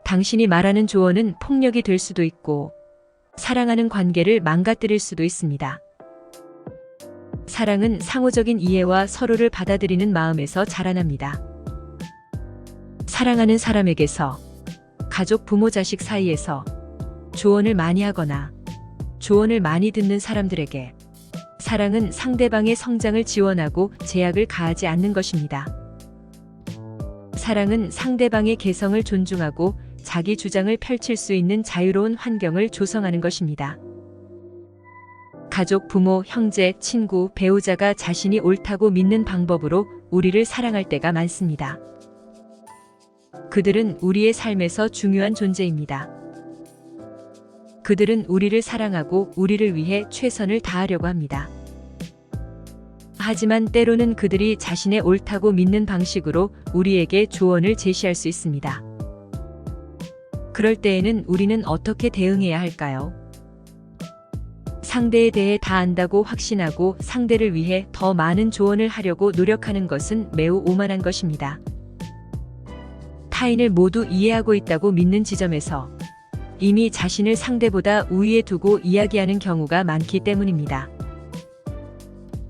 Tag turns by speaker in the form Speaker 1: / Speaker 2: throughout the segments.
Speaker 1: 당신이 말하는 조언은 폭력이 될 수도 있고 사랑하는 관계를 망가뜨릴 수도 있습니다. 사랑은 상호적인 이해와 서로를 받아들이는 마음에서 자라납니다. 사랑하는 사람에게서, 가족, 부모, 자식 사이에서 조언을 많이 하거나 조언을 많이 듣는 사람들에게 사랑은 상대방의 성장을 지원하고 제약을 가하지 않는 것입니다. 사랑은 상대방의 개성을 존중하고 자기 주장을 펼칠 수 있는 자유로운 환경을 조성하는 것입니다. 가족, 부모, 형제, 친구, 배우자가 자신이 옳다고 믿는 방법으로 우리를 사랑할 때가 많습니다. 그들은 우리의 삶에서 중요한 존재입니다. 그들은 우리를 사랑하고 우리를 위해 최선을 다하려고 합니다. 하지만 때로는 그들이 자신의 옳다고 믿는 방식으로 우리에게 조언을 제시할 수 있습니다. 그럴 때에는 우리는 어떻게 대응해야 할까요? 상대에 대해 다 안다고 확신하고 상대를 위해 더 많은 조언을 하려고 노력하는 것은 매우 오만한 것입니다. 타인을 모두 이해하고 있다고 믿는 지점에서 이미 자신을 상대보다 우위에 두고 이야기하는 경우가 많기 때문입니다.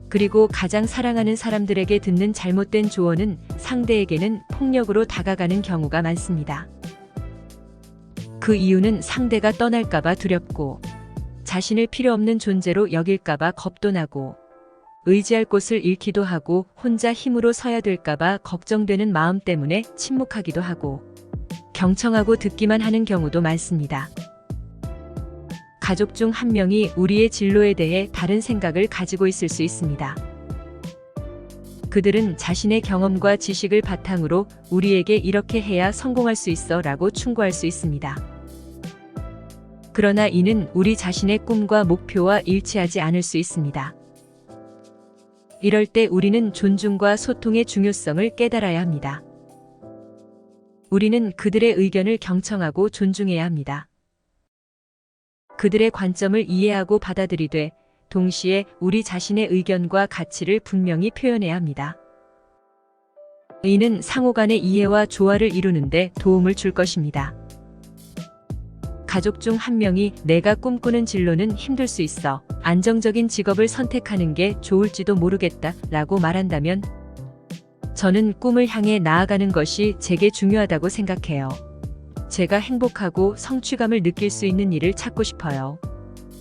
Speaker 1: 그리고 가장 사랑하는 사람들에게 듣는 잘못된 조언은 상대에게는 폭력으로 다가가는 경우가 많습니다. 그 이유는 상대가 떠날까봐 두렵고 자신을 필요 없는 존재로 여길까봐 겁도 나고 의지할 곳을 잃기도 하고 혼자 힘으로 서야 될까봐 걱정되는 마음 때문에 침묵하기도 하고 경청하고 듣기만 하는 경우도 많습니다. 가족 중 한 명이 우리의 진로에 대해 다른 생각을 가지고 있을 수 있습니다. 그들은 자신의 경험과 지식을 바탕으로 우리에게 이렇게 해야 성공할 수 있어 라고 충고할 수 있습니다. 그러나 이는 우리 자신의 꿈과 목표와 일치하지 않을 수 있습니다. 이럴 때 우리는 존중과 소통의 중요성을 깨달아야 합니다. 우리는 그들의 의견을 경청하고 존중해야 합니다. 그들의 관점을 이해하고 받아들이되 동시에 우리 자신의 의견과 가치를 분명히 표현해야 합니다. 이는 상호 간의 이해와 조화를 이루는데 도움을 줄 것입니다. 가족 중 한 명이 내가 꿈꾸는 진로는 힘들 수 있어 안정적인 직업을 선택하는 게 좋을지도 모르겠다 라고 말한다면 저는 꿈을 향해 나아가는 것이 제게 중요하다고 생각해요. 제가 행복하고 성취감을 느낄 수 있는 일을 찾고 싶어요.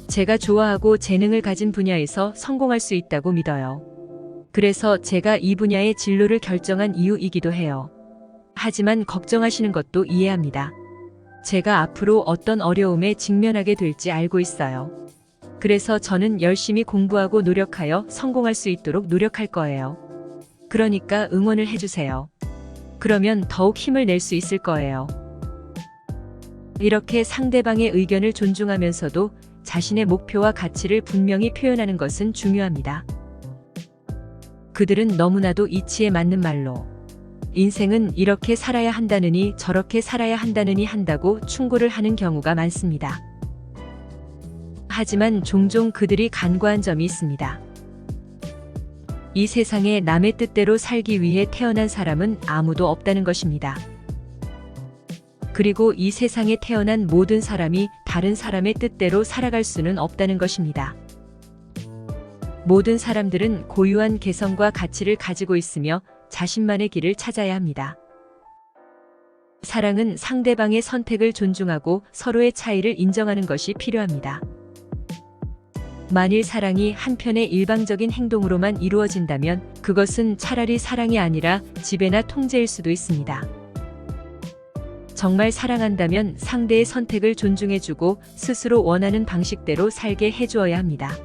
Speaker 1: 제가 좋아하고 재능을 가진 분야에서 성공할 수 있다고 믿어요. 그래서 제가 이 분야의 진로를 결정한 이유이기도 해요. 하지만 걱정하시는 것도 이해합니다. 제가 앞으로 어떤 어려움에 직면하게 될지 알고 있어요. 그래서 저는 열심히 공부하고 노력하여 성공할 수 있도록 노력할 거예요. 그러니까 응원을 해주세요. 그러면 더욱 힘을 낼 수 있을 거예요. 이렇게 상대방의 의견을 존중하면서도 자신의 목표와 가치를 분명히 표현하는 것은 중요합니다. 그들은 너무나도 이치에 맞는 말로 인생은 이렇게 살아야 한다느니 저렇게 살아야 한다느니 한다고 충고를 하는 경우가 많습니다. 하지만 종종 그들이 간과한 점이 있습니다. 이 세상에 남의 뜻대로 살기 위해 태어난 사람은 아무도 없다는 것입니다. 그리고 이 세상에 태어난 모든 사람이 다른 사람의 뜻대로 살아갈 수는 없다는 것입니다. 모든 사람들은 고유한 개성과 가치를 가지고 있으며 자신만의 길을 찾아야 합니다. 사랑은 상대방의 선택을 존중하고 서로의 차이를 인정하는 것이 필요합니다. 만일 사랑이 한편의 일방적인 행동으로만 이루어진다면 그것은 차라리 사랑이 아니라 지배나 통제일 수도 있습니다. 정말 사랑한다면 상대의 선택을 존중해주고 스스로 원하는 방식대로 살게 해주어야 합니다.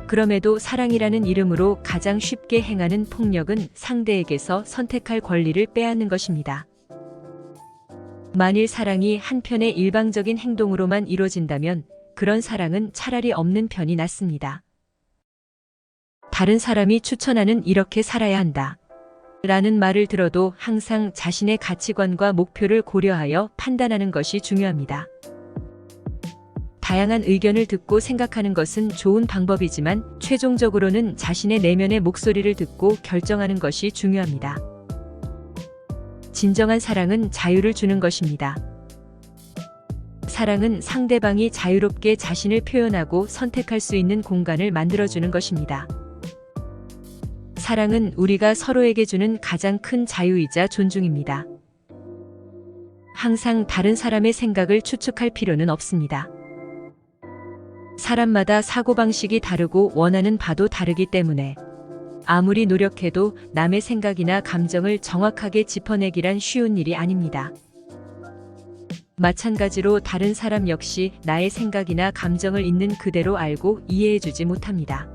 Speaker 1: 그럼에도 사랑이라는 이름으로 가장 쉽게 행하는 폭력은 상대에게서 선택할 권리를 빼앗는 것입니다. 만일 사랑이 한편의 일방적인 행동으로만 이루어진다면 그런 사랑은 차라리 없는 편이 낫습니다. 다른 사람이 추천하는 이렇게 살아야 한다 라는 말을 들어도 항상 자신의 가치관과 목표를 고려하여 판단하는 것이 중요합니다. 다양한 의견을 듣고 생각하는 것은 좋은 방법이지만 최종적으로는 자신의 내면의 목소리를 듣고 결정하는 것이 중요합니다. 진정한 사랑은 자유를 주는 것입니다. 사랑은 상대방이 자유롭게 자신을 표현하고 선택할 수 있는 공간을 만들어주는 것입니다. 사랑은 우리가 서로에게 주는 가장 큰 자유이자 존중입니다. 항상 다른 사람의 생각을 추측할 필요는 없습니다. 사람마다 사고방식이 다르고 원하는 바도 다르기 때문에 아무리 노력해도 남의 생각이나 감정을 정확하게 짚어내기란 쉬운 일이 아닙니다. 마찬가지로 다른 사람 역시 나의 생각이나 감정을 있는 그대로 알고 이해해주지 못합니다.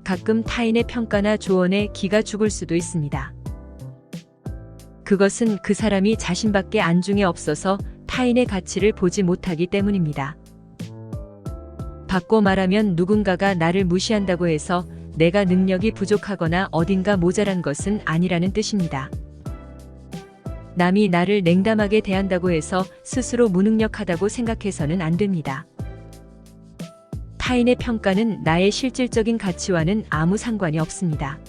Speaker 1: 가끔 타인의 평가나 조언에 기가 죽을 수도 있습니다. 그것은 그 사람이 자신밖에 안중에 없어서 타인의 가치를 보지 못하기 때문입니다. 바꿔 말하면 누군가가 나를 무시한다고 해서 내가 능력이 부족하거나 어딘가 모자란 것은 아니라는 뜻입니다. 남이 나를 냉담하게 대한다고 해서 스스로 무능력하다고 생각해서는 안 됩니다. 타인의 평가는 나의 실질적인 가치와는 아무 상관이 없습니다.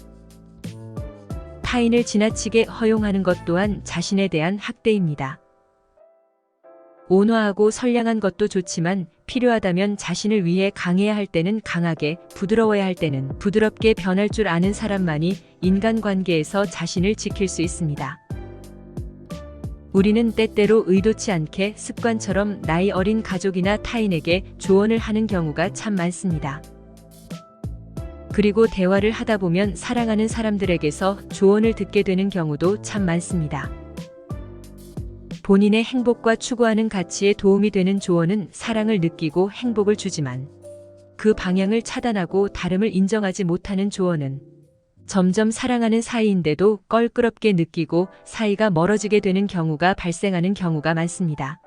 Speaker 1: 타인을 지나치게 허용하는 것 또한 자신에 대한 학대입니다. 온화하고 선량한 것도 좋지만 필요하다면 자신을 위해 강해야 할 때는 강하게, 부드러워야 할 때는 부드럽게 변할 줄 아는 사람만이 인간관계에서 자신을 지킬 수 있습니다. 우리는 때때로 의도치 않게 습관처럼 나이 어린 가족이나 타인에게 조언을 하는 경우가 참 많습니다. 그리고 대화를 하다 보면 사랑하는 사람들에게서 조언을 듣게 되는 경우도 참 많습니다. 본인의 행복과 추구하는 가치에 도움이 되는 조언은 사랑을 느끼고 행복을 주지만 그 방향을 차단하고 다름을 인정하지 못하는 조언은 점점 사랑하는 사이인데도 껄끄럽게 느끼고 사이가 멀어지게 되는 경우가 발생하는 경우가 많습니다.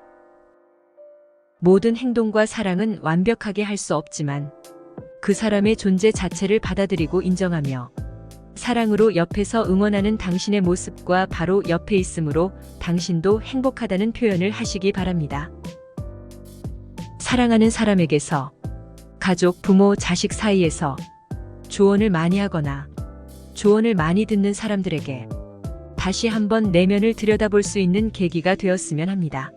Speaker 1: 모든 행동과 사랑은 완벽하게 할 수 없지만 그 사람의 존재 자체를 받아들이고 인정하며 사랑으로 옆에서 응원하는 당신의 모습과 바로 옆에 있으므로 당신도 행복하다는 표현을 하시기 바랍니다. 사랑하는 사람에게서, 가족, 부모, 자식 사이에서 조언을 많이 하거나 조언을 많이 듣는 사람들에게 다시 한번 내면을 들여다볼 수 있는 계기가 되었으면 합니다.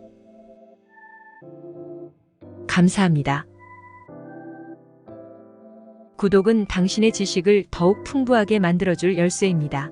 Speaker 1: 감사합니다. 구독은 당신의 지식을 더욱 풍부하게 만들어줄 열쇠입니다.